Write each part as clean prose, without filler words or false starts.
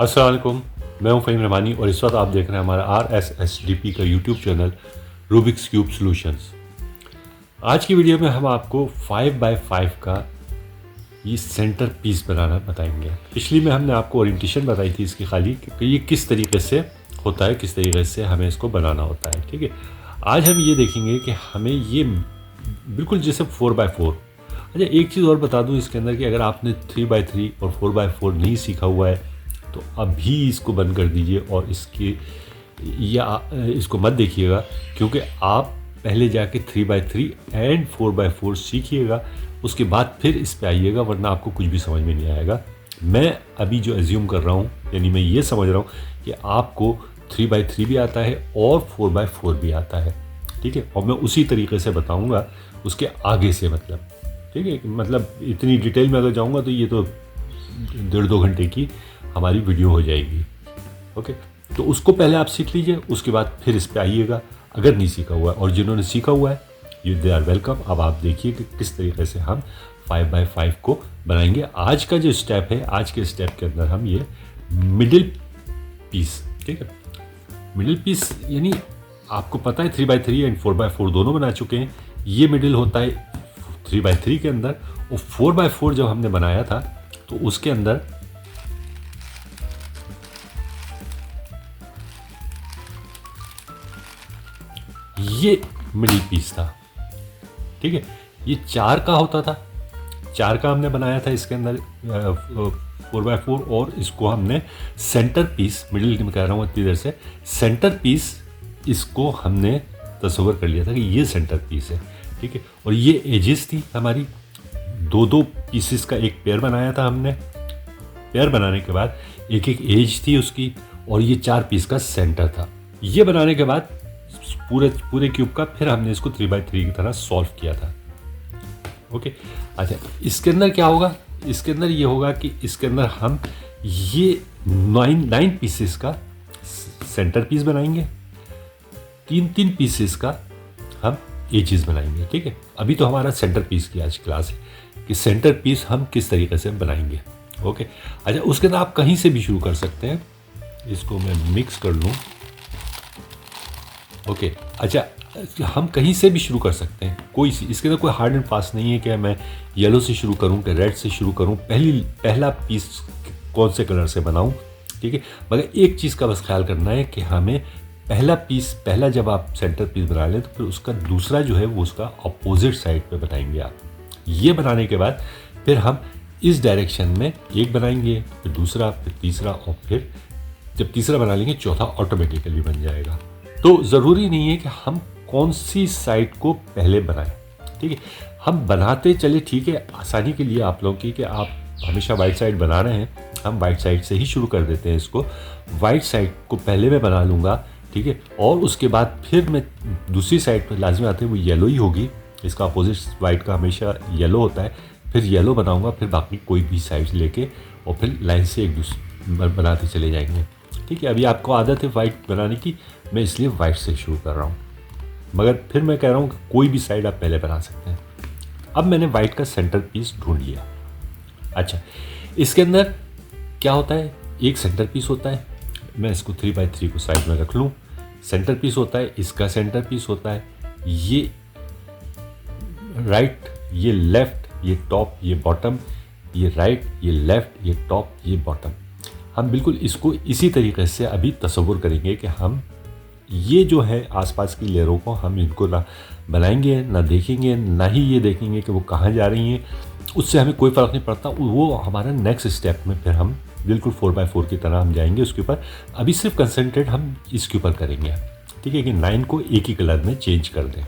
अस्सलाम वालेकुम। मैं हूं फ़हीम रहमानी और इस वक्त आप देख रहे हैं हमारा RSSDP का YouTube channel Rubik's cube solutions. आज की वीडियो में हम आपको 5x5 का ये सेंटर पीस बनाना बताएंगे। पिछली में हमने आपको ओरिएंटेशन बताई थी इसकी खाली कि ये किस तरीके से होता है, किस तरीके से हमें इसको बनाना होता है। ठीक है, आज हम ये देखेंगे कि हमें ये बिल्कुल जैसे 4x4। अच्छा, एक चीज़ और बता दूं इसके अंदर कि अगर आपने 3x3 और 4x4 नहीं सीखा हुआ है तो अभी इसको बंद कर दीजिए और इसको मत देखिएगा, क्योंकि आप पहले जाके 3x3 एंड 4x4 सीखिएगा, उसके बाद फिर इस पे आइएगा, वरना आपको कुछ भी समझ में नहीं आएगा। मैं अभी जो एज्यूम कर रहा हूँ, यानी मैं ये समझ रहा हूँ कि आपको 3x3 भी आता है और 4x4 भी आता है। ठीक है, और मैं उसी तरीके से बताऊँगा उसके आगे से, मतलब ठीक है, मतलब इतनी डिटेल में अगर जाऊँगा तो ये तो 1.5-2 घंटे की हमारी वीडियो हो जाएगी। ओके, तो उसको पहले आप सीख लीजिए, उसके बाद फिर इस पे आइएगा अगर नहीं सीखा हुआ है। और जिन्होंने सीखा हुआ है यू दे आर वेलकम। अब आप देखिए कि किस तरीके से हम 5x5 को बनाएंगे। आज का जो स्टेप है, आज के स्टेप के अंदर हम ये मिडिल पीस, ठीक है, मिडिल पीस यानी आपको पता है 3x3 एंड 4x4 दोनों बना चुके हैं। ये मिडिल होता है 3x3 के अंदर, और 4x4 जब हमने बनाया था तो उसके अंदर ये मिडिल पीस था। ठीक है, ये 4 का होता था, 4 का हमने बनाया था इसके अंदर 4x4, और इसको हमने सेंटर पीस, मिडिल में कह रहा हूँ इतनी देर से, सेंटर पीस इसको हमने तस्वर कर लिया था कि ये सेंटर पीस है। ठीक है, और ये एजेस थी हमारी, 2-2 पीसेस का एक पेयर बनाया था हमने। पेयर बनाने के बाद एक एक एज थी उसकी, और ये 4 पीस का सेंटर था। ये बनाने के बाद पूरे क्यूब का फिर हमने इसको 3x3 की तरह सॉल्व किया था। ओके, अच्छा, इसके अंदर क्या होगा? इसके अंदर ये होगा कि इसके अंदर हम ये 9 पीसेस का सेंटर पीस बनाएंगे, 3 पीसेस का हम एजेस बनाएंगे। ठीक है, अभी तो हमारा सेंटर पीस की आज क्लास है कि सेंटर पीस हम किस तरीके से बनाएंगे। ओके, अच्छा, उसके अंदर आप कहीं से भी शुरू कर सकते हैं। इसको मैं मिक्स कर लूँ। ओके, अच्छा, हम कहीं से भी शुरू कर सकते हैं, कोई सी, इसके अंदर कोई हार्ड एंड फास्ट नहीं है कि मैं येलो से शुरू करूं कि रेड से शुरू करूं, पहला पीस कौन से कलर से बनाऊं। ठीक है, मगर एक चीज़ का बस ख्याल करना है कि हमें पहला जब आप सेंटर पीस बना लें तो फिर उसका दूसरा जो है वो उसका अपोजिट साइड पे बनाएंगे आप। ये बनाने के बाद फिर हम इस डायरेक्शन में एक बनाएंगे, फिर दूसरा, फिर तीसरा, और फिर जब तीसरा बना लेंगे चौथा ऑटोमेटिकली बन जाएगा। तो ज़रूरी नहीं है कि हम कौन सी साइड को पहले बनाएं। ठीक है, हम बनाते चले, ठीक है, आसानी के लिए आप लोगों की कि आप हमेशा वाइट साइड बना रहे हैं, हम वाइट साइड से ही शुरू कर देते हैं इसको। वाइट साइड को पहले मैं बना लूँगा, ठीक है, और उसके बाद फिर मैं दूसरी साइड पर लाजमी आते हैं वो येलो ही होगी, इसका अपोजिट वाइट का हमेशा येलो होता है। फिर येलो बनाऊँगा, फिर बाकी कोई भी साइड लेके और फिर लाइन से एक दूसरी बनाते चले जाएंगे। ठीक है, अभी आपको आदत है वाइट बनाने की, मैं इसलिए वाइट से शुरू कर रहा हूँ, मगर फिर मैं कह रहा हूँ कि कोई भी साइड आप पहले बना सकते हैं। अब मैंने वाइट का सेंटर पीस ढूंढ लिया। अच्छा, इसके अंदर क्या होता है? एक सेंटर पीस होता है, मैं इसको 3x3 को साइड में रख लूँ, सेंटर पीस होता है, इसका सेंटर पीस होता है, ये राइट, ये लेफ्ट, ये टॉप, ये बॉटम, ये राइट, ये लेफ्ट, ये टॉप, ये बॉटम। हम बिल्कुल इसको इसी तरीके से अभी तस्वुर करेंगे कि हम ये जो है आसपास की लेयरों को हम इनको ना बनाएंगे, ना देखेंगे, ना ही ये देखेंगे कि वो कहाँ जा रही हैं, उससे हमें कोई फ़र्क नहीं पड़ता। वो हमारा नेक्स्ट स्टेप में फिर हम बिल्कुल 4x4 की तरह हम जाएंगे उसके ऊपर। अभी सिर्फ कंसंट्रेट हम इसके ऊपर करेंगे, ठीक है, कि 9 को एक ही कलर में चेंज कर दें।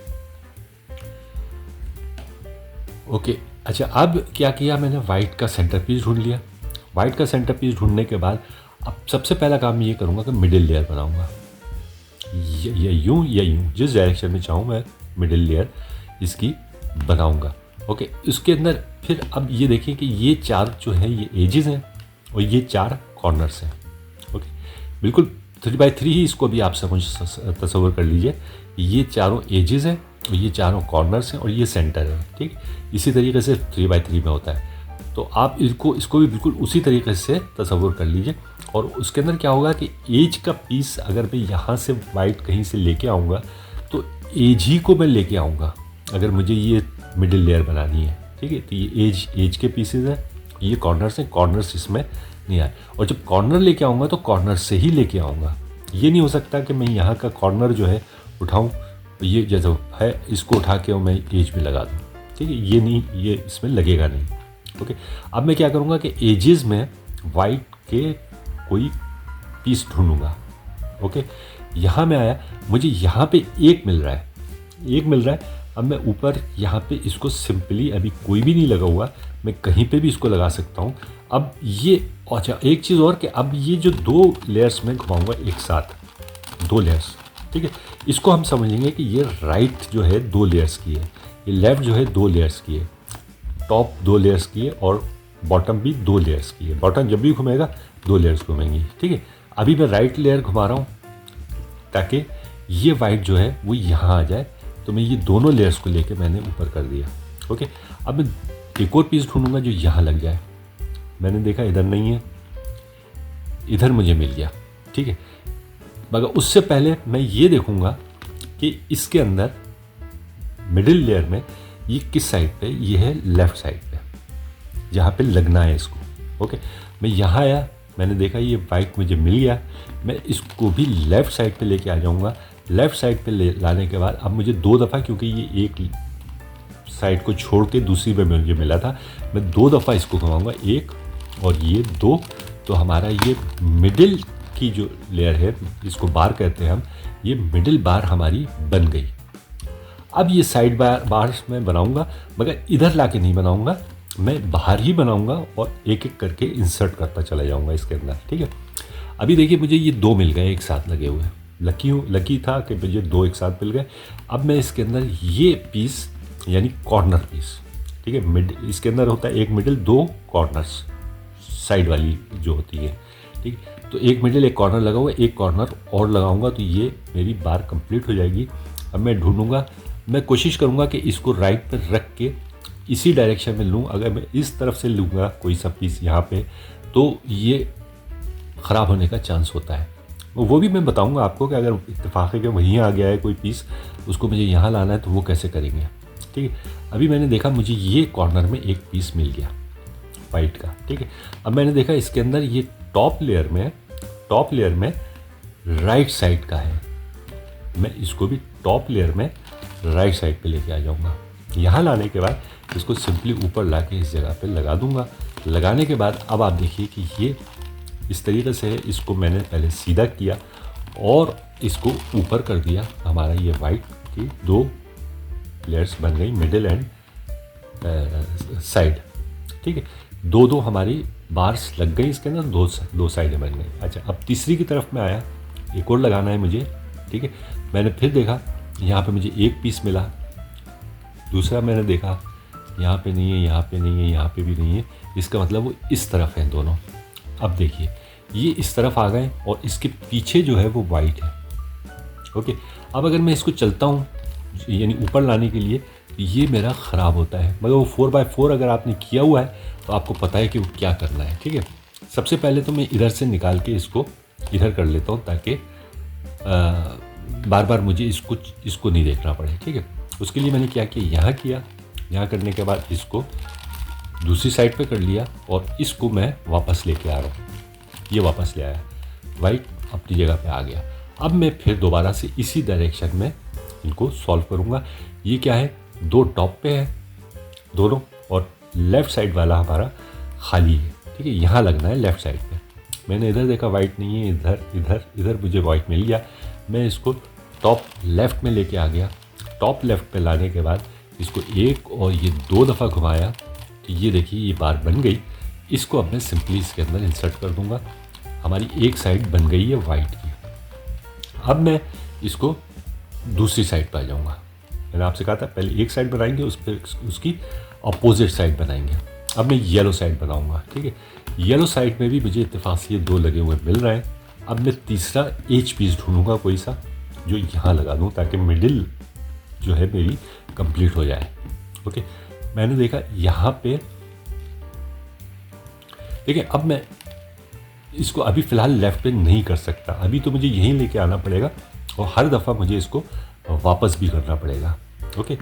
ओके, अच्छा, अब क्या किया मैंने? वाइट का सेंटर पीस ढूंढ लिया। वाइट का सेंटर पीस ढूंढने के बाद अब सबसे पहला काम ये करूँगा कि मिडिल लेयर बनाऊँगा, या यूँ या यूँ, जिस डायरेक्शन में चाहूँ मैं मिडिल लेयर इसकी बनाऊँगा। ओके, इसके अंदर फिर अब ये देखिए कि ये 4 जो है ये एजेस हैं और ये 4 कॉर्नर्स हैं। ओके, बिल्कुल 3x3 ही इसको भी आप समझ तस्वर कर लीजिए, ये चारों एजेस हैं और ये चारों कॉर्नर्स हैं और ये सेंटर है। ठीक, इसी तरीके से 3x3 में होता है। तो आप इसको भी बिल्कुल उसी तरीके से तसव्वुर कर लीजिए। और उसके अंदर क्या होगा कि एज का पीस अगर मैं यहाँ से वाइट कहीं से लेके आऊँगा तो एज ही को मैं लेके आऊँगा अगर मुझे ये मिडिल लेयर बनानी है, ठीक है। तो ये एज के पीसेज हैं, ये कॉर्नर्स हैं, कॉर्नर्स इसमें नहीं आए। और जब कॉर्नर लेके आऊँगा तो कॉर्नर से ही लेके आऊँगा। ये नहीं हो सकता कि मैं यहाँ का कॉर्नर जो है उठाऊँ, ये जैसा है इसको उठा के और मैं एज में लगा दूँ, ठीक है। ये नहीं, ये इसमें लगेगा नहीं। ओके, अब मैं क्या करूँगा कि एजेस में वाइट के कोई पीस ढूंढूंगा। ओके, यहाँ में आया, मुझे यहाँ पे एक मिल रहा है। अब मैं ऊपर यहाँ पे इसको सिंपली, अभी कोई भी नहीं लगा हुआ, मैं कहीं पे भी इसको लगा सकता हूँ। अब ये, अच्छा एक चीज़ और कि अब ये जो 2 लेयर्स में घुमाऊंगा एक साथ, 2 लेयर्स, ठीक है। इसको हम समझेंगे कि ये राइट जो है 2 लेयर्स की है, ये लेफ़्ट जो है 2 लेयर्स की है, टॉप 2 लेयर्स की है और बॉटम भी 2 लेयर्स की है। बॉटम जब भी घूमेगा 2 लेयर्स घूमेंगी, ठीक है। अभी मैं राइट लेयर घुमा रहा हूँ ताकि ये वाइट जो है वो यहाँ आ जाए, तो मैं ये दोनों लेयर्स को लेके मैंने ऊपर कर दिया। ओके, अब मैं एक और पीस ढूंढूंगा जो यहाँ लग जाए। मैंने देखा इधर नहीं है, इधर मुझे मिल गया, ठीक है। मगर उससे पहले मैं ये देखूंगा कि इसके अंदर मिडिल लेयर में ये किस साइड पे, ये है लेफ़्ट साइड पे जहाँ पे लगना है इसको। ओके, मैं यहाँ आया, मैंने देखा ये वाइट मुझे मिल गया, मैं इसको भी लेफ़्ट साइड पे लेके आ जाऊँगा। लेफ़्ट साइड पे लाने के बाद अब मुझे 2 दफ़ा, क्योंकि ये एक साइड को छोड़ के दूसरी पे मुझे मिला था, मैं 2 दफ़ा इसको घुमाऊँगा, 1 और ये 2, तो हमारा ये मिडिल की जो लेयर है, इसको बार कहते हैं हम, ये मिडिल बार हमारी बन गई। अब ये साइड बार्स मैं बनाऊंगा, मगर इधर लाके नहीं बनाऊंगा, मैं बाहर ही बनाऊंगा और एक एक करके इंसर्ट करता चला जाऊंगा इसके अंदर, ठीक है। अभी देखिए मुझे ये 2 मिल गए एक साथ लगे हुए, लकी था कि मुझे 2 एक साथ मिल गए। अब मैं इसके अंदर ये पीस, यानी कॉर्नर पीस, ठीक है, मिड इसके अंदर होता है एक मिडिल, 2 कॉर्नर्स साइड वाली जो होती है, ठीक। तो एक मिडिल, एक कॉर्नर लगा हुआ है, एक कॉर्नर और लगाऊंगा तो ये मेरी बार कंप्लीट हो जाएगी। अब मैं ढूंढूंगा, मैं कोशिश करूंगा कि इसको राइट पर रख के इसी डायरेक्शन में लूँ। अगर मैं इस तरफ से लूँगा कोई सा पीस यहाँ पे, तो ये ख़राब होने का चांस होता है। वो भी मैं बताऊंगा आपको कि अगर इत्तेफाक है कि वहीं आ गया है कोई पीस, उसको मुझे यहाँ लाना है तो वो कैसे करेंगे, ठीक है। अभी मैंने देखा मुझे ये कॉर्नर में एक पीस मिल गया वाइट का, ठीक है। अब मैंने देखा इसके अंदर ये टॉप लेयर में राइट साइड का है, मैं इसको भी टॉप लेयर में राइट साइड पे लेके आ जाऊंगा। यहाँ लाने के बाद इसको सिंपली ऊपर लाके इस जगह पे लगा दूंगा। लगाने के बाद अब आप देखिए कि ये इस तरीके से है, इसको मैंने पहले सीधा किया और इसको ऊपर कर दिया। हमारा ये वाइट की 2 लेयर्स बन गई, मिडिल एंड साइड, ठीक है। 2 हमारी बार्स लग गई इसके अंदर, 2 साइडें बन गई। अच्छा, अब तीसरी की तरफ में आया, एक और लगाना है मुझे, ठीक है। मैंने फिर देखा यहाँ पे मुझे एक पीस मिला, दूसरा मैंने देखा यहाँ पे नहीं है, यहाँ पे नहीं है, यहाँ पे भी नहीं है, इसका मतलब वो इस तरफ है दोनों। अब देखिए ये इस तरफ आ गए और इसके पीछे जो है वो वाइट है। ओके, अब अगर मैं इसको चलता हूँ यानी ऊपर लाने के लिए, ये मेरा ख़राब होता है। मगर वो 4x4 अगर आपने किया हुआ है तो आपको पता है कि वो क्या करना है, ठीक है। सबसे पहले तो मैं इधर से निकाल के इसको इधर कर लेता हूँ ताकि बार बार मुझे इसको नहीं देखना पड़े, ठीक है। उसके लिए मैंने क्या किया, यहाँ करने के बाद इसको दूसरी साइड पे कर लिया और इसको मैं वापस लेके आ रहा हूँ। ये वापस ले आया, वाइट अपनी जगह पे आ गया। अब मैं फिर दोबारा से इसी डायरेक्शन में इनको सॉल्व करूँगा। ये क्या है, 2 टॉप पे है दोनों और लेफ़्ट साइड वाला हमारा खाली है, ठीक है। यहाँ लगना है लेफ़्ट साइड पे। मैंने इधर देखा वाइट नहीं है, इधर मुझे वाइट मिल गया। मैं इसको टॉप लेफ़्ट में लेके आ गया। टॉप लेफ़्ट पे लाने के बाद इसको 1 और ये 2 दफ़ा घुमाया तो ये देखिए ये बार बन गई। इसको अब मैं सिंपली इसके अंदर इंसर्ट कर दूंगा। हमारी एक साइड बन गई है वाइट की। अब मैं इसको दूसरी साइड पर आ जाऊँगा। मैंने आपसे कहा था पहले एक साइड बनाएंगे, उस पर उसकी अपोजिट साइड बनाएंगे। अब मैं येलो साइड बनाऊँगा, ठीक है। येलो साइड में भी मुझे इत्तेफाक से ये 2 लगे हुए मिल रहे हैं। अब मैं तीसरा एज पीस ढूंढूंगा कोई सा जो यहाँ लगा दूँ ताकि मिडिल जो है मेरी कंप्लीट हो जाए। ओके, मैंने देखा यहाँ पे देखिए अब मैं इसको अभी फ़िलहाल लेफ़्ट पे नहीं कर सकता, अभी तो मुझे यहीं लेके आना पड़ेगा और हर दफ़ा मुझे इसको वापस भी करना पड़ेगा। ओके,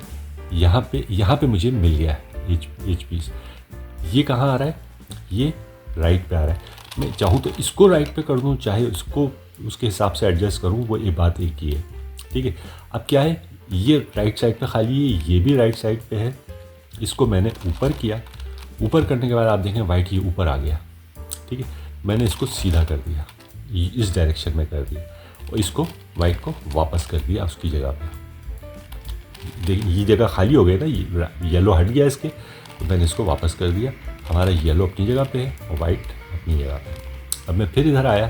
यहाँ पे मुझे मिल गया है एच पीस। ये कहाँ आ रहा है? ये राइट पे आ रहा है। मैं चाहूँ तो इसको राइट पे कर दूँ, चाहे इसको उसके हिसाब से एडजस्ट करूँ, वो ये बात एक ही है। ठीक है, अब क्या है, ये राइट साइड पे खाली है, ये भी राइट साइड पे है। इसको मैंने ऊपर किया, ऊपर करने के बाद आप देखें वाइट ये ऊपर आ गया। ठीक है, मैंने इसको सीधा कर दिया, इस डायरेक्शन में कर दिया और इसको वाइट को वापस कर दिया उसकी जगह पे। देखिए ये जगह खाली हो गई ना, ये येलो हट गया इसके, तो मैंने इसको वापस कर दिया। हमारा येलो अपनी जगह पे है और वाइट अपनी जगह पे। अब मैं फिर इधर आया,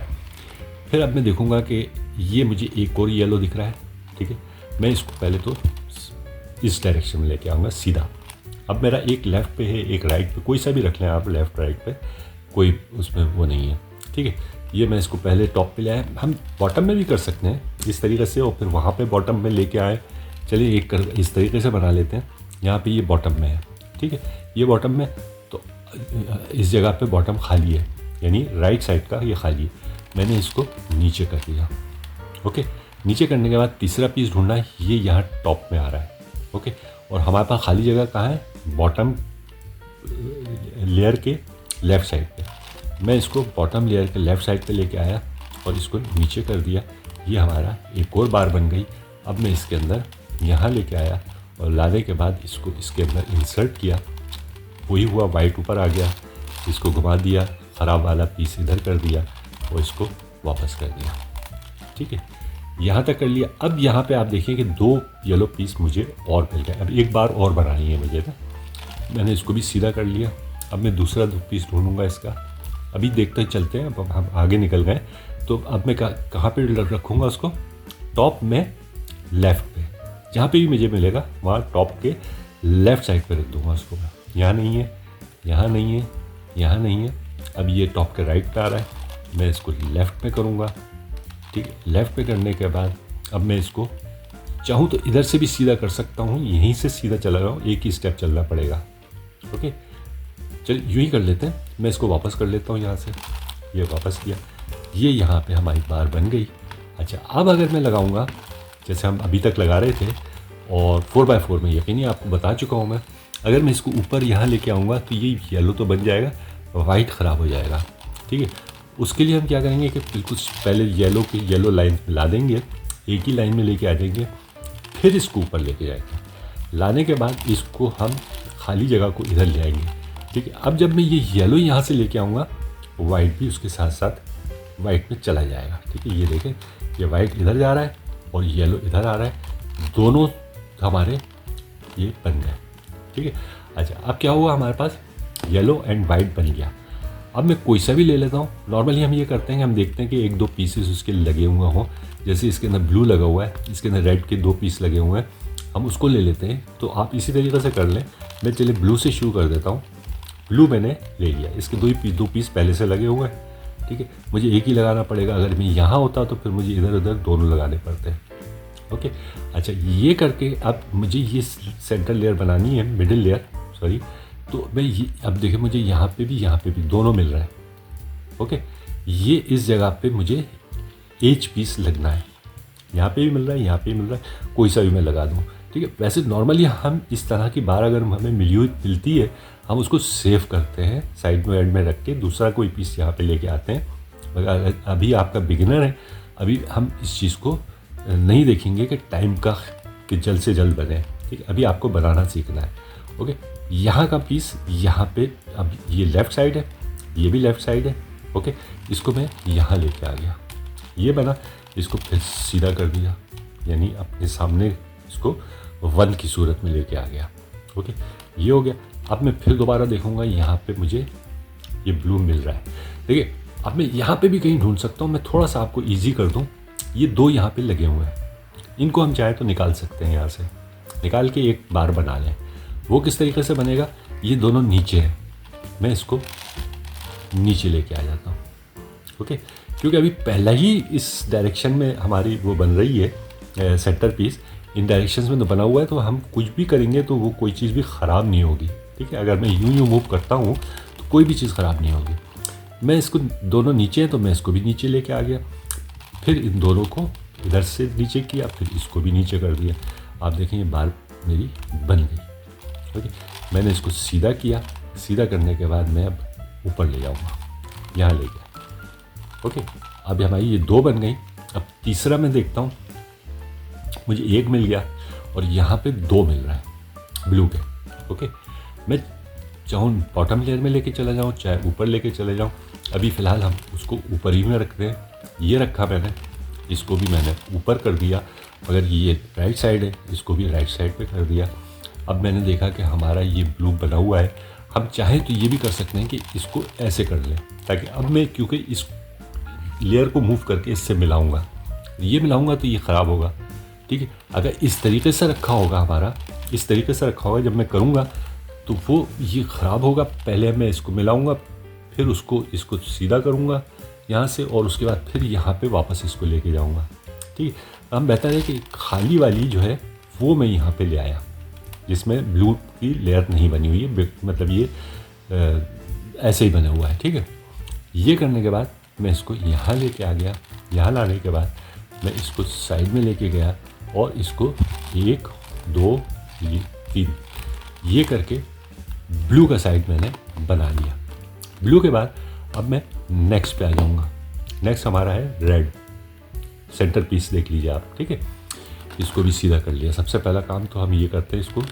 फिर अब मैं देखूंगा कि ये मुझे एक और येलो दिख रहा है। ठीक है, मैं इसको पहले तो इस डायरेक्शन में लेके आऊँगा सीधा। अब मेरा एक लेफ़्ट पे है, एक राइट पे, कोई सा भी रख लें आप, लेफ़्ट राइट पे कोई उसमें वो नहीं है। ठीक है, ये मैं इसको पहले टॉप पे ले आया, हम बॉटम में भी कर सकते हैं इस तरीके से और फिर वहाँ पे बॉटम में लेके आए। चलिए एक इस तरीके से बना लेते हैं। यहाँ पे ये बॉटम में है। ठीक है, ये बॉटम में, तो इस जगह पे बॉटम खाली है, यानी राइट साइड का ये खाली है। मैंने इसको नीचे कर दिया। ओके, नीचे करने के बाद तीसरा पीस ढूंढना है, ये यहाँ टॉप में आ रहा है। ओके, और हमारे पास खाली जगह कहाँ है? बॉटम लेयर के लेफ़्ट साइड पे। मैं इसको बॉटम लेयर के लेफ़्ट साइड पे लेके आया और इसको नीचे कर दिया। ये हमारा एक और बार बन गई। अब मैं इसके अंदर यहाँ लेके आया और लाने के बाद इसको इसके अंदर इंसर्ट किया। वही हुआ, वाइट ऊपर आ गया, इसको घुमा दिया, ख़राब वाला पीस इधर कर दिया और इसको वापस कर दिया। ठीक है, यहाँ तक कर लिया। अब यहाँ पे आप देखिए कि 2 येलो पीस मुझे और मिल गए। अब एक बार और बनानी है मुझे ना, मैंने इसको भी सीधा कर लिया। अब मैं दूसरा 2 पीस ढूंढूंगा इसका। अभी देखते ही चलते हैं, अब हम आगे निकल गए। तो अब मैं कहाँ पे रखूँगा उसको? टॉप में लेफ़्ट पे, जहाँ पे भी मुझे मिलेगा वहाँ टॉप के लेफ़्ट साइड पे रख दूँगा उसको। यहाँ नहीं है, यहाँ नहीं है, यहाँ नहीं है। अब ये टॉप के राइट पे आ रहा है, मैं इसको लेफ़्ट पे करूँगा। ठीक है, लेफ़्ट पे करने के बाद अब मैं इसको चाहूँ तो इधर से भी सीधा कर सकता हूँ, यहीं से सीधा चला रहा हूँ, एक ही स्टेप चलना पड़ेगा। ओके, चलिए यूँ ही कर लेते हैं। मैं इसको वापस कर लेता हूँ यहाँ से, ये वापस किया, ये यहाँ पे हमारी बार बन गई। अच्छा, अब अगर मैं लगाऊंगा जैसे हम अभी तक लगा रहे थे और 4x4 में, यकीनी आपको बता चुका हूँ मैं, अगर मैं इसको ऊपर यहाँ लेके आऊँगा तो ये येलो तो बन जाएगा, वाइट ख़राब हो जाएगा। ठीक है, उसके लिए हम क्या करेंगे कि बिल्कुल पहले येलो लाइन मिला देंगे, एक ही लाइन में लेके आ जाएंगे, फिर इसको ऊपर लेके जाएंगे। लाने के बाद इसको हम खाली जगह को इधर ले आएंगे। ठीक है, अब जब मैं ये येलो यहाँ से लेके आऊँगा, वाइट भी उसके साथ साथ वाइट में चला जाएगा। ठीक है, ये देखें, ये वाइट इधर जा रहा है और येलो इधर आ रहा है, दोनों हमारे ये बन गए। ठीक है, अच्छा अब क्या हुआ, हमारे पास येलो एंड वाइट बन गया। अब मैं कोई सा भी ले लेता हूँ। नॉर्मली हम ये करते हैं कि हम देखते हैं कि 1-2 पीसेस उसके लगे हुए हों, जैसे इसके अंदर ब्लू लगा हुआ है, इसके अंदर रेड के 2 पीस लगे हुए हैं, हम उसको ले लेते हैं। तो आप इसी तरीके से कर लें। मैं चलिए ब्लू से शुरू कर देता हूँ। ब्लू मैंने ले लिया, इसके 2 पीस पहले से लगे हुए हैं। ठीक है, मुझे एक ही लगाना पड़ेगा। अगर मैं यहाँ होता तो फिर मुझे इधर उधर दोनों लगाने पड़ते हैं। ओके, अच्छा ये करके अब मुझे ये सेंटर लेयर बनानी है, मिडिल लेयर सॉरी। तो मैं ये अब देखिए, मुझे यहाँ पे भी दोनों मिल रहा है। ओके, ये इस जगह पे मुझे एच पीस लगना है, यहाँ पे भी मिल रहा है, यहाँ पे भी मिल रहा है, कोई सा भी मैं लगा दूँ। ठीक है, वैसे नॉर्मली हम इस तरह की बार अगर हमें मिलती है, हम उसको सेव करते हैं साइड में एंड में रख के, दूसरा कोई पीस यहाँ पे लेके आते हैं। मगर अभी आपका बिगिनर है, अभी हम इस चीज़ को नहीं देखेंगे कि टाइम का कि जल्द से जल्द बने। ठीक है, अभी आपको बनाना सीखना है। ओके, यहाँ का पीस यहाँ पे, अब ये लेफ़्ट साइड है, ये भी लेफ़्ट साइड है। ओके, इसको मैं यहाँ लेके आ गया, ये बना, इसको फिर सीधा कर दिया, यानी अपने सामने इसको 1 की सूरत में लेके आ गया। ओके, ये हो गया। अब मैं फिर दोबारा देखूंगा, यहाँ पे मुझे ये ब्लू मिल रहा है। देखिए, अब मैं यहाँ पे भी कहीं ढूंढ सकता हूँ। मैं थोड़ा सा आपको ईजी कर दूँ, ये 2 यहाँ पे लगे हुए हैं, इनको हम चाहे तो निकाल सकते हैं। यहाँ से निकाल के एक बार बना लें। वो किस तरीके से बनेगा, ये दोनों नीचे है, मैं इसको नीचे लेके आ जाता हूँ। ओके, क्योंकि अभी पहला ही इस डायरेक्शन में हमारी वो बन रही है सेंटर पीस, इन डायरेक्शंस में तो बना हुआ है, तो हम कुछ भी करेंगे तो वो कोई चीज़ भी ख़राब नहीं होगी। ठीक है, अगर मैं यूँ मूव करता हूँ तो कोई भी चीज़ ख़राब नहीं होगी। मैं इसको दोनों नीचे हैं तो मैं इसको भी नीचे लेके आ गया, फिर इन दोनों को इधर से नीचे किया, फिर इसको भी नीचे कर दिया। आप देखें ये बार मेरी बन गई। ओके, मैंने इसको सीधा किया, सीधा करने के बाद मैं अब ऊपर ले जाऊँगा, यहाँ ले गया। ओके, अब हमारी ये 2 बन गई। अब तीसरा मैं देखता हूँ, मुझे 1 मिल गया और यहाँ पे 2 मिल रहा है ब्लू के। ओके, मैं चाहूँ बॉटम लेयर में लेके चला जाऊँ, चाहे ऊपर लेके चले जाऊँ। अभी फ़िलहाल हम उसको ऊपर ही में रखते हैं। ये रखा मैंने, इसको भी मैंने ऊपर कर दिया। अगर ये राइट साइड है, इसको भी राइट साइड पे कर दिया। अब मैंने देखा कि हमारा ये ब्लू बना हुआ है। हम चाहें तो ये भी कर सकते हैं कि इसको ऐसे कर लें, ताकि अब मैं क्योंकि इस लेयर को मूव करके इससे मिलाऊंगा, ये मिलाऊंगा तो ये ख़राब होगा। ठीक है, अगर इस तरीके से रखा होगा हमारा, इस तरीके से रखा होगा, जब मैं करूँगा तो वो ये ख़राब होगा। पहले मैं इसको मिलाऊंगा, फिर इसको सीधा करूँगा यहाँ से, और उसके बाद फिर यहाँ पे वापस इसको लेके जाऊँगा। ठीक है, हम बेहतर है कि खाली वाली जो है वो मैं यहाँ पे ले आया, जिसमें ब्लू की लेयर नहीं बनी हुई है, मतलब ये ऐसे ही बना हुआ है। ठीक है, ये करने के बाद मैं इसको यहाँ लेके आ गया। यहाँ लाने के बाद मैं इसको साइड में लेके गया और इसको 1 2 3 ये करके ब्लू का साइड मैंने बना लिया। ब्लू के बाद अब मैं नेक्स्ट पे आ जाऊँगा। नेक्स्ट हमारा है रेड, सेंटर पीस देख लीजिए आप। ठीक है, इसको भी सीधा कर लिया। सबसे पहला काम तो हम ये करते हैं, इसको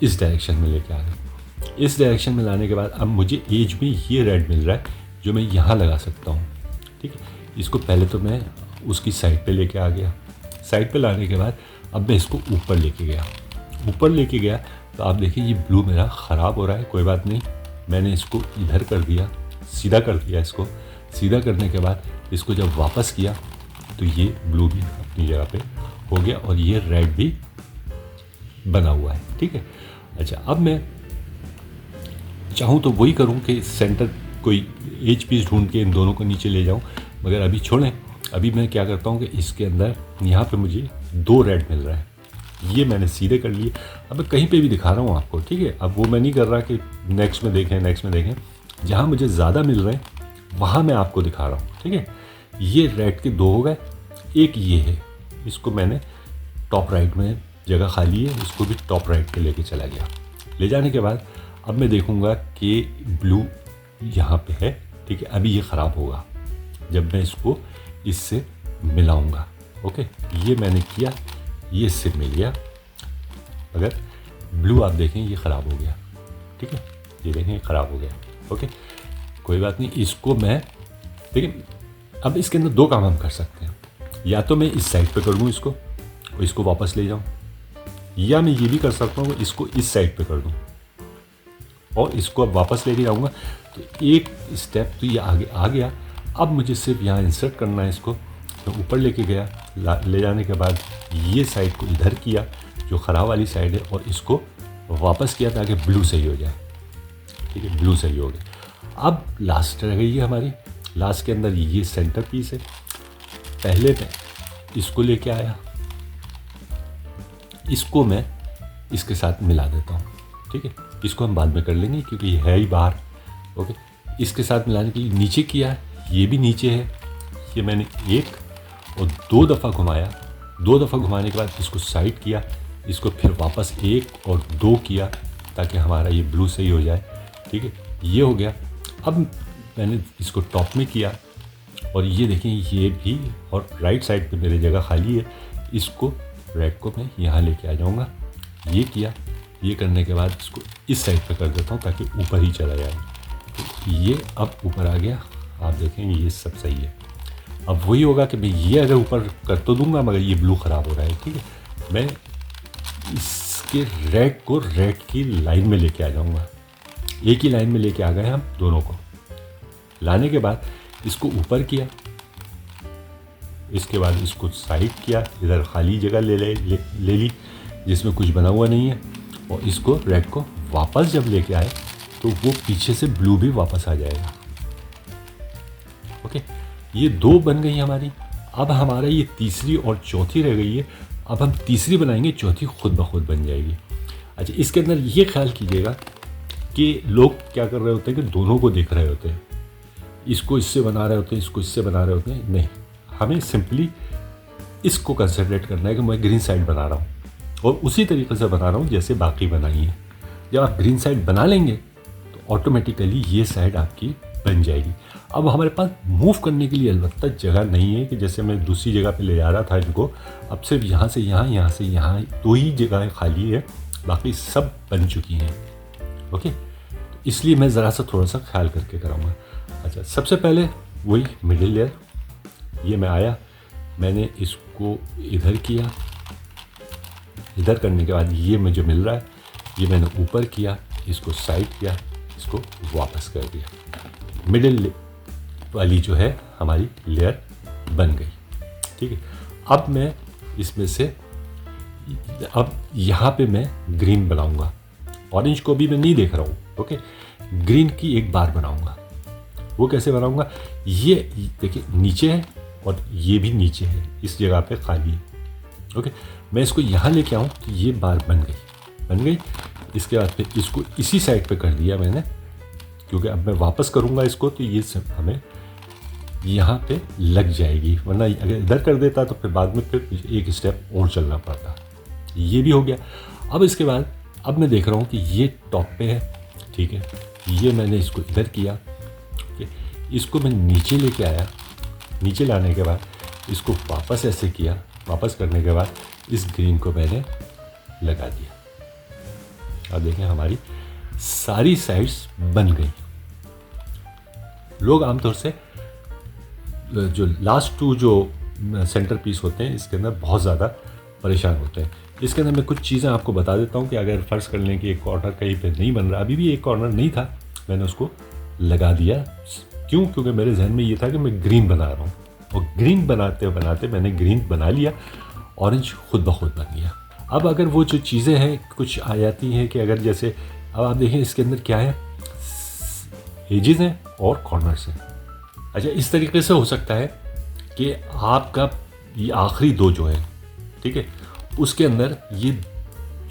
इस डायरेक्शन में लेके आ गए। इस डायरेक्शन में लाने के बाद अब मुझे एज में ये रेड मिल रहा है जो मैं यहाँ लगा सकता हूँ। ठीक है, इसको पहले तो मैं उसकी साइड पे लेके आ गया। साइड पे लाने के बाद अब मैं इसको ऊपर लेके गया। ऊपर लेके गया तो आप देखिए ये ब्लू मेरा ख़राब हो रहा है। कोई बात नहीं, मैंने इसको इधर कर दिया, सीधा कर दिया। इसको सीधा करने के बाद इसको जब वापस किया तो ये ब्लू भी अपनी जगह पे हो गया और ये रेड भी बना हुआ है। ठीक है, अच्छा, अब मैं चाहूँ तो वही करूँ कि सेंटर कोई एज पीस ढूंढ के इन दोनों को नीचे ले जाऊँ, मगर अभी छोड़ें। अभी मैं क्या करता हूँ कि इसके अंदर यहाँ पे मुझे 2 रेड मिल रहा है, ये मैंने सीधे कर लिए। अब मैं कहीं पे भी दिखा रहा हूँ आपको। ठीक है, अब वो मैं नहीं कर रहा कि नेक्स्ट में देखें, नेक्स्ट में देखें। जहाँ मुझे ज़्यादा मिल रहे हैं वहाँ मैं आपको दिखा रहा हूँ। ठीक है, ये रेड के 2 हो गए, एक ये है, इसको मैंने टॉप राइट में जगह खाली है, इसको भी टॉप राइट पे लेके चला गया। ले जाने के बाद अब मैं देखूँगा कि ब्लू यहाँ पे है। ठीक है, अभी ये ख़राब होगा जब मैं इसको इससे मिलाऊंगा। ओके, ये मैंने किया, ये इससे मिल गया। अगर ब्लू आप देखें ये ख़राब हो गया। ठीक है, ये देखें ख़राब हो गया। ओके, कोई बात नहीं, इसको मैं देखिए अब इसके अंदर 2 काम हम कर सकते हैं। या तो मैं इस साइड पे कर दूँ इसको और इसको वापस ले जाऊँ, या मैं ये भी कर सकता हूँ इसको इस साइड पे कर दूँ और इसको अब वापस लेके जाऊँगा। तो एक स्टेप तो ये आगे आ गया। अब मुझे सिर्फ यहाँ इंसर्ट करना है इसको। तो ऊपर लेके गया, ले जाने के बाद ये साइड को इधर किया जो ख़राब वाली साइड है, और इसको वापस किया ताकि ब्लू सही हो जाए। ठीक है, ब्लू सही हो गया। अब लास्ट रह गई है हमारी। लास्ट के अंदर ये सेंटर पीस है। पहले मैं इसको लेके आया, इसको मैं इसके साथ मिला देता हूँ। ठीक है, इसको हम बाद में कर लेंगे क्योंकि ये है ही बाहर। ओके, इसके साथ मिलाने के लिए नीचे किया, ये भी नीचे है। ये मैंने 1 और 2 दफ़ा घुमाया। 2 दफ़ा घुमाने के बाद इसको साइड किया, इसको फिर वापस 1 और 2 किया ताकि हमारा ये ब्लू सही हो जाए। ठीक है, ये हो गया। अब मैंने इसको टॉप में किया और ये देखें ये भी, और राइट साइड पे मेरी जगह खाली है। इसको रेड को मैं यहाँ लेके आ जाऊँगा। ये किया, ये करने के बाद इसको इस साइड पे कर देता हूँ ताकि ऊपर ही चला जाए। तो ये अब ऊपर आ गया। आप देखेंगे ये सब सही है। अब वही होगा कि मैं ये अगर ऊपर कर तो दूंगा मगर ये ब्लू ख़राब हो रहा है। ठीक है, मैं इसके रेड को रेड की लाइन में लेके आ जाऊँगा। एक ही लाइन में लेके आ गए हम दोनों को। लाने के बाद इसको ऊपर किया, इसके बाद इसको साइड किया, इधर खाली जगह ले ली जिसमें कुछ बना हुआ नहीं है, और इसको रेड को वापस जब लेके आए तो वो पीछे से ब्लू भी वापस आ जाएगा। ओके, ये 2 बन गई हमारी। अब हमारा ये तीसरी और चौथी रह गई है। अब हम तीसरी बनाएंगे, चौथी खुद ब खुद बन जाएगी। अच्छा, इसके अंदर ये ख्याल कीजिएगा कि लोग क्या कर रहे होते हैं कि दोनों को देख रहे होते हैं। इसको इससे बना रहे होते हैं, इसको इससे बना रहे होते हैं, नहीं। हमें सिंपली इसको कंसंट्रेट करना है कि मैं ग्रीन साइड बना रहा हूँ और उसी तरीके से बना रहा हूँ जैसे बाकी बनाई है। जब आप ग्रीन साइड बना लेंगे तो ऑटोमेटिकली ये साइड आपकी बन जाएगी। अब हमारे पास मूव करने के लिए अलबत्ता जगह नहीं है कि जैसे मैं दूसरी जगह पे ले जा रहा था इनको, अब सिर्फ यहाँ से यहाँ, यहाँ से यहाँ 2 ही जगह खाली है, बाकी सब बन चुकी हैं। ओके, इसलिए मैं ज़रा सा थोड़ा सा ख्याल करके कराऊंगा। अच्छा, सबसे पहले वही मिडिल लेयर, ये मैं आया, मैंने इसको इधर किया, इधर करने के बाद ये मुझे मिल रहा है, ये मैंने ऊपर किया, इसको साइड किया, इसको वापस कर दिया। मिडिल वाली जो है हमारी लेयर बन गई। ठीक है, अब मैं इसमें से अब यहाँ पे मैं ग्रीन बनाऊंगा। ऑरेंज को अभी मैं नहीं देख रहा हूँ। ओके, ग्रीन की एक बार बनाऊंगा। वो कैसे बनाऊंगा, ये देखिए नीचे है और ये भी नीचे है, इस जगह पे खाली है। ओके, मैं इसको यहाँ लेके आऊँ तो ये बार बन गई। इसके बाद फिर इसको इसी साइड पे कर दिया मैंने, क्योंकि अब मैं वापस करूँगा इसको तो ये हमें यहाँ पे लग जाएगी, वरना अगर इधर कर देता तो फिर बाद में फिर एक स्टेप और चलना पड़ता। ये भी हो गया। अब इसके बाद अब मैं देख रहा हूँ कि ये टॉप पे है। ठीक है, ये मैंने इसको इधर किया, इसको मैं नीचे लेके आया, नीचे लाने के बाद इसको वापस ऐसे किया, वापस करने के बाद इस ग्रीन को मैंने लगा दिया। अब देखें हमारी सारी साइड्स बन गई। लोग आमतौर से जो लास्ट 2 जो सेंटर पीस होते हैं इसके अंदर बहुत ज़्यादा परेशान होते हैं। इसके अंदर मैं कुछ चीज़ें आपको बता देता हूँ कि अगर फ़र्ज़ कर लें कि एक कॉर्नर कहीं पे नहीं बन रहा, अभी भी एक कॉर्नर नहीं था, मैंने उसको लगा दिया। क्यों? क्योंकि मेरे जहन में ये था कि मैं ग्रीन बना रहा हूँ, और ग्रीन बनाते बनाते मैंने ग्रीन बना लिया, ऑरेंज खुद ब खुद बन गया। अब अगर वो जो चीज़ें हैं कुछ आ जाती हैं कि अगर जैसे अब आप देखें इसके अंदर क्या है, एजेस हैं और कॉर्नर्स हैं। अच्छा, इस तरीके से हो सकता है कि आपका ये आखिरी 2 जो है, ठीक है, उसके अंदर ये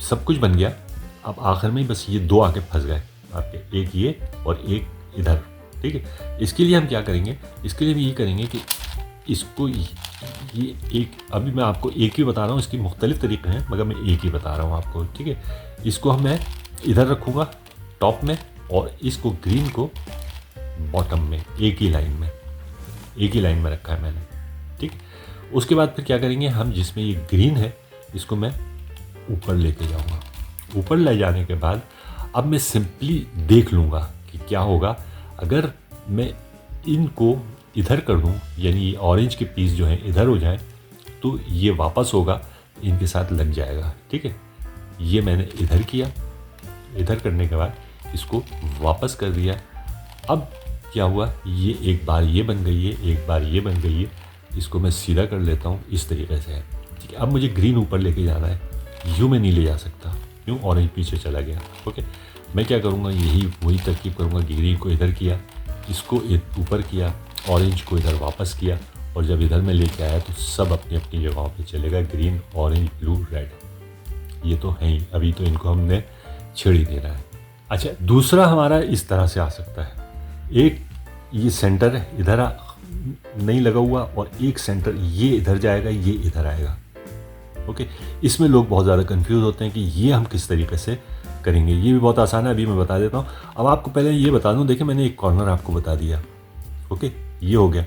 सब कुछ बन गया, अब आखिर में बस ये 2 आके फंस गए आपके, एक ये और एक इधर। ठीक है, इसके लिए हम क्या करेंगे, इसके लिए भी ये करेंगे कि इसको ये एक, अभी मैं आपको एक ही बता रहा हूँ, इसकी मुख्तलिफ तरीके हैं मगर मैं एक ही बता रहा हूँ आपको। ठीक है, इसको मैं इधर रखूँगा टॉप में, और इसको ग्रीन को बॉटम में, एक ही लाइन में रखा है मैंने। ठीक, उसके बाद फिर क्या करेंगे हम, जिसमें ये ग्रीन है इसको मैं ऊपर लेके जाऊँगा। ऊपर ले जाने के बाद अब मैं सिंपली देख लूँगा कि क्या होगा अगर मैं इनको इधर कर दूँ, यानी ये ऑरेंज के पीस जो हैं इधर हो जाएं, तो ये वापस होगा, इनके साथ लग जाएगा। ठीक है, ये मैंने इधर किया, इधर करने के बाद इसको वापस कर दिया। अब क्या हुआ, ये एक बार ये बन गई है, एक बार ये बन गई है, इसको मैं सीधा कर लेता हूँ, इस तरीके से है। ठीक है, अब मुझे ग्रीन ऊपर लेके जाना है, यूँ मैं नहीं ले जा सकता, क्यों, ऑरेंज पीछे चला गया। ओके, मैं क्या करूँगा, वही तरकीब करूँगा, ग्रीन को इधर किया, इसको ऊपर किया, ऑरेंज को इधर वापस किया, और जब इधर मैं लेके आया तो सब अपनी अपनी जगहों पे चलेगा, ग्रीन, ऑरेंज, ब्लू, रेड। ये तो है ही, अभी तो इनको हमने छेड़ ही देना है। अच्छा, दूसरा हमारा इस तरह से आ सकता है, एक ये सेंटर इधर नहीं लगा हुआ और एक सेंटर ये इधर जाएगा, ये इधर आएगा। ओके, इसमें लोग बहुत ज़्यादा कंफ्यूज होते हैं कि ये हम किस तरीके से करेंगे। ये भी बहुत आसान है, अभी मैं बता देता हूँ। अब आपको पहले ये बता दूँ, देखिए मैंने एक कॉर्नर आपको बता दिया। ओके, ये हो गया,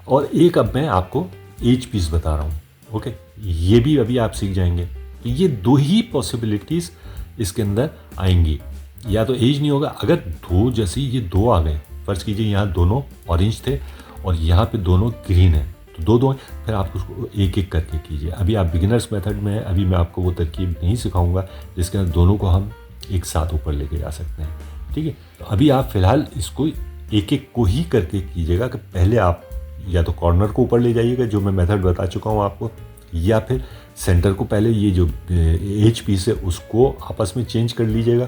और एक अब मैं आपको एज पीस बता रहा हूँ। ओके, ये भी अभी आप सीख जाएंगे। तो ये 2 ही पॉसिबिलिटीज़ इसके अंदर आएंगी, या तो एज नहीं होगा, अगर 2 जैसे ये 2 आ गए, फ़र्ज़ कीजिए यहाँ दोनों ऑरेंज थे और यहाँ पे दोनों ग्रीन है, तो 2 फिर आप उसको एक एक करके कीजिए। अभी आप बिगिनर्स मेथड में हैं, अभी मैं आपको वो तरकीब नहीं सिखाऊंगा जिसके अंदर दोनों को हम एक साथ ऊपर लेके जा सकते हैं। ठीक है, तो अभी आप फ़िलहाल इसको एक एक को ही करके कीजिएगा कि पहले आप या तो कॉर्नर को ऊपर ले जाइएगा, जो मैं मेथड बता चुका हूँ आपको, या फिर सेंटर को पहले ये जो एज पीस है उसको आपस में चेंज कर लीजिएगा,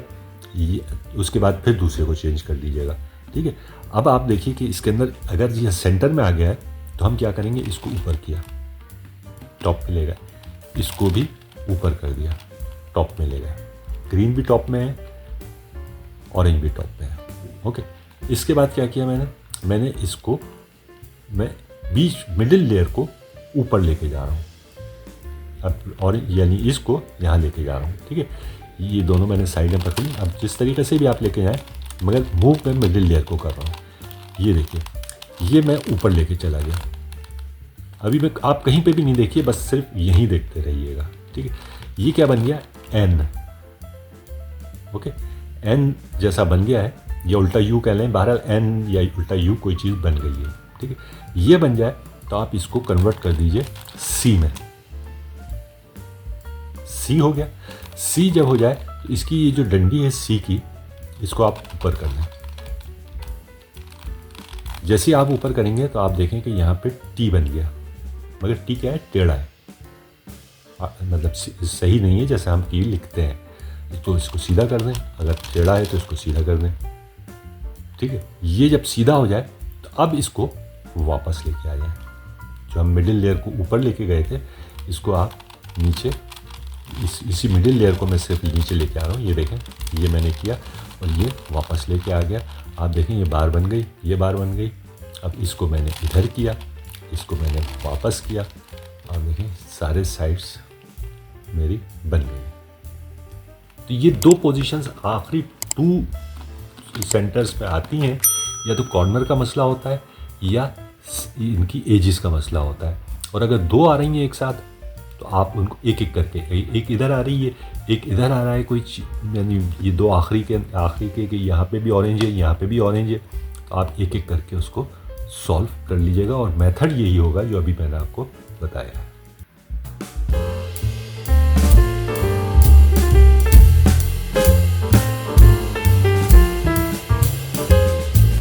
उसके बाद फिर दूसरे को चेंज कर लीजिएगा। ठीक है, अब आप देखिए कि इसके अंदर अगर ये सेंटर में आ गया है तो हम क्या करेंगे, इसको ऊपर किया, टॉप में ले गए, इसको भी ऊपर कर दिया, टॉप में ले गए, ग्रीन भी टॉप में है, ऑरेंज भी टॉप में है। ओके, इसके बाद क्या किया मैंने, मैंने इसको मैं बीच मिडिल लेयर को ऊपर लेके जा रहा हूँ अब, और यानी इसको यहाँ लेके जा रहा हूँ। ठीक है, ये दोनों मैंने साइड में पकड़ी। अब जिस तरीके से भी आप लेके जाएँ, मगर मूव मैं मिडिल लेयर को कर रहा हूँ। ये देखिए, ये मैं ऊपर लेके चला गया। अभी मैं, आप कहीं पे भी नहीं देखिए, बस सिर्फ यहीं देखते रहिएगा। ठीक है, ये क्या बन गया, एन। ओके, एन जैसा बन गया है, या उल्टा यू कह लें, बहरहाल एन या उल्टा यू कोई चीज़ बन गई है। ठीक है, ये बन जाए तो आप इसको कन्वर्ट कर दीजिए सी में। सी हो गया। सी जब हो जाए तो इसकी ये जो डंडी है सी की, इसको आप ऊपर कर लें। जैसे ही आप ऊपर करेंगे तो आप देखें कि यहाँ पे टी बन गया, मगर टी क्या है, टेढ़ा है, मतलब सही नहीं है जैसे हम टी लिखते हैं। तो इसको सीधा कर दें, अगर टेढ़ा है तो इसको सीधा कर दें। ठीक है, ये जब सीधा हो जाए तो अब इसको वापस लेके आ जाए। जो हम मिडिल लेयर को ऊपर लेके गए थे, इसको आप नीचे, इसी मिडिल लेयर को मैं सिर्फ नीचे लेके आ रहा हूँ। ये देखें, ये मैंने किया और ये वापस लेके आ गया। आप देखें, ये बार बन गई, ये बार बन गई। अब इसको मैंने इधर किया, इसको मैंने वापस किया, और देखें सारे साइड्स मेरी बन गई। तो ये दो पोजीशंस आखिरी 2 सेंटर्स पे आती हैं। या तो कॉर्नर का मसला होता है या इनकी एजिस का मसला होता है। और अगर 2 आ रही हैं एक साथ, तो आप उनको एक एक करके, एक इधर आ रही है, एक इधर आ रहा है कोई, यानी ये 2 आखिरी के कि यहाँ पे भी ऑरेंज है, यहाँ पे भी ऑरेंज है, तो आप एक एक करके उसको सॉल्व कर लीजिएगा। और मेथड यही होगा जो अभी मैंने आपको बताया है।